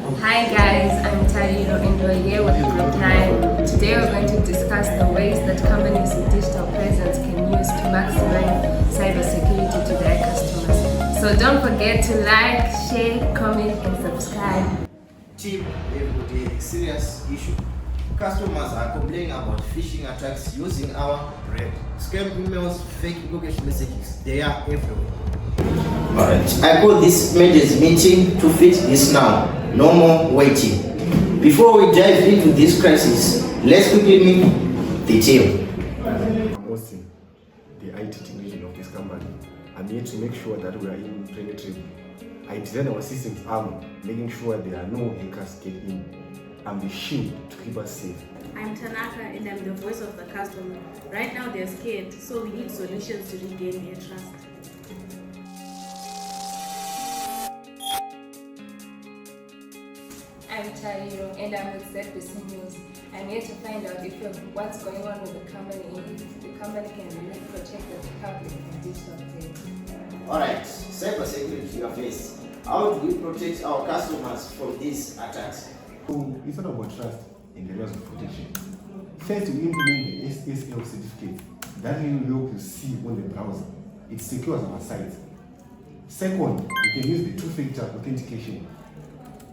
Hi guys, I'm Tariro and we're here with Group 9. Today we're going to discuss the ways that companies with digital presence can use to maximize cybersecurity to their customers. So don't forget to like, share, comment and subscribe. Team, we have a serious issue. Customers are complaining about phishing attacks using our brand. Scam emails, fake EcoCash messages, they are everywhere. Alright, I call this emergency meeting to fix this now. No more waiting. Before we dive into this crisis, let's quickly meet the team. I'm hosting the IT division of this company. I'm here to make sure that we are impenetrable. I design our systems armor, making sure there are no hackers get in. I'm the shield to keep us safe. I'm Tanaka and I'm the voice of the customer. Right now they're scared, so we need solutions to regain their trust. I'm Tariro and I'm with ZBC News. I'm here to find out what's going on with the company and if the company can really protect the public from digital threats. Alright, cybersecurity interface. How do we protect our customers from these attacks? So it's not about trust in the areas of protection. First, we implement the SSL certificate. That will help you see on the browser. It secures our site. Second, we can use the two-factor authentication.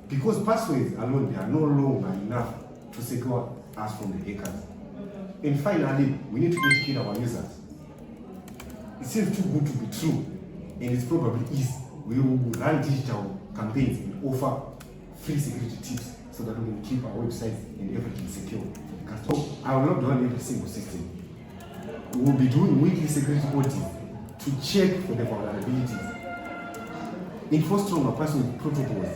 Because passwords alone, they are no longer enough to secure us from the hackers. And finally, we need to educate our users. It seems too good to be true, and it probably is. We will run digital campaigns and offer free security tips so that we can keep our websites and everything secure. So I will not run every single system. We will be doing weekly security audits to check for the vulnerabilities, enforce stronger password protocols,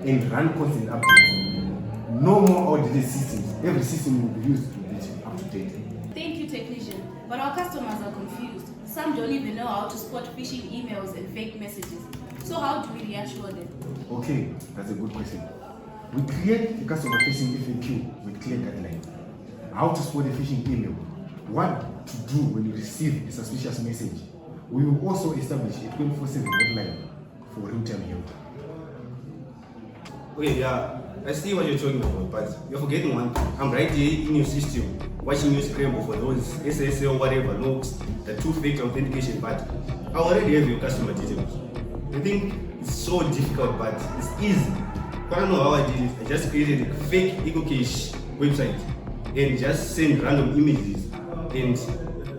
and run constant updates. No more outdated systems. Every system will be used to be up to date. Thank you, technician. But our customers are confused. Some don't even know how to spot phishing emails and fake messages. So how do we reassure them? Okay, that's a good question. We create a customer-facing FAQ with clear guidelines. How to spot a phishing email. What to do when you receive a suspicious message. We will also establish a 24/7 hotline for real-time help. Okay, yeah, I see what you're talking about, but you're forgetting one thing. I'm right here in your system, watching you scramble for those SSL whatever logs, the two-factor authentication, but I already have your customer details. I think it's so difficult, but it's easy. I don't know how I did it. I just created a fake EcoCash website and just send random images and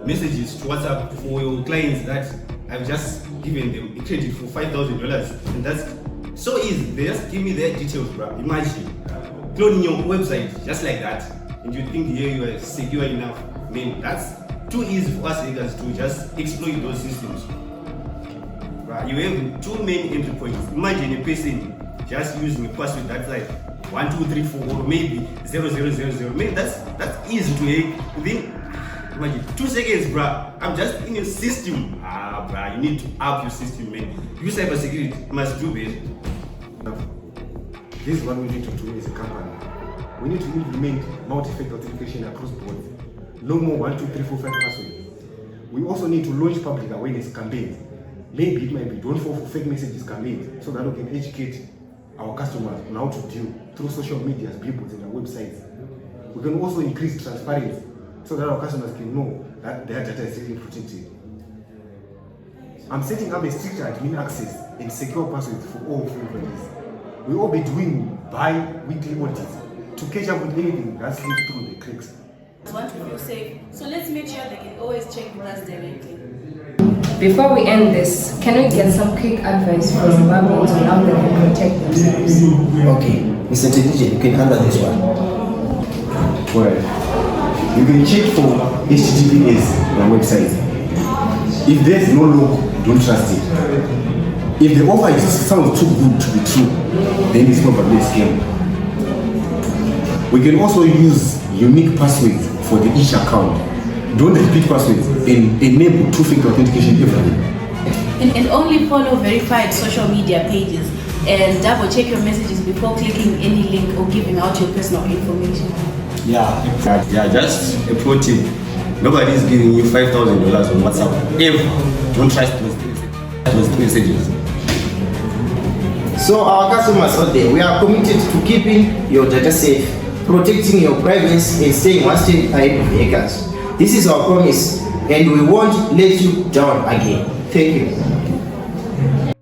messages to WhatsApp for your clients that I've just given them a credit for $5,000, and that's so easy. They just give me their details, bro. Imagine cloning your website just like that, and you think here you are secure enough. I mean, that's too easy for us hackers to just exploit those systems. Right? You have too many entry points. Imagine a person just using a password that's like 1234 or maybe 0000. Man, that's easy to hack. Within imagine 2 seconds, bruh. I'm just in your system. Bruh, you need to up your system, man. You cybersecurity must do better. This is what we need to do as a company. We need to implement multi-factor authentication across boards. No more 1, 2, 3, 4, 5 passwords. We also need to launch public awareness campaigns. Maybe it might be don't fall for fake messages campaigns so that we can educate our customers on how to deal through social media, billboards, and our websites. We can also increase transparency so that our customers can know that their data is safely protected. I'm setting up a stricter admin access and secure passwords for all employees. We will be doing bi-weekly audits to catch up with anything that slips through the cracks. We want to feel safe, so let's make sure they can always check with us directly. Before we end this, can we get some quick advice from Babylon on how they can protect themselves? Okay, Mr. Technician, you can handle this one. Well, you can check for HTTPS on our website. If there's no log, don't trust it. If the offer sounds too good to be true, then it's probably a scam. We can also use unique passwords for each account. Don't repeat passwords and enable two-factor authentication everywhere. And only follow verified social media pages and double check your messages before clicking any link or giving out your personal information. Yeah, just a pro tip. Nobody is giving you $5,000 on WhatsApp ever. Don't trust those messages. So our customers out there, we are committed to keeping your data safe, protecting your privacy, and staying one step ahead of hackers. This is our promise, and we won't let you down again. Thank you.